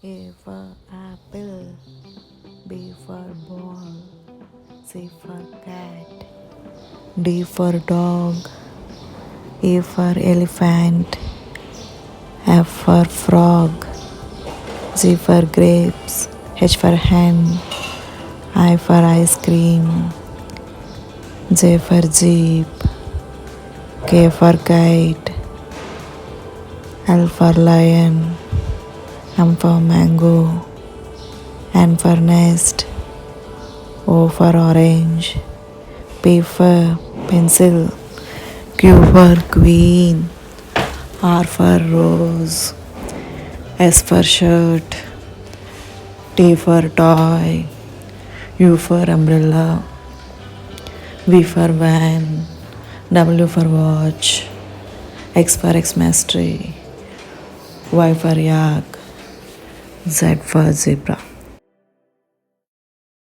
A for apple, B for ball, C for cat, D for dog, E for elephant, F for frog, G for grapes, H for hen, I for ice cream, J for jeep, K for kite, L for lion, M for mango, N for nest, O for orange, P for pencil, Q for queen, R for rose, S for shirt, T for toy, U for umbrella, V for van, W for watch, X for Xmas tree, Y for yak, Z for zebra.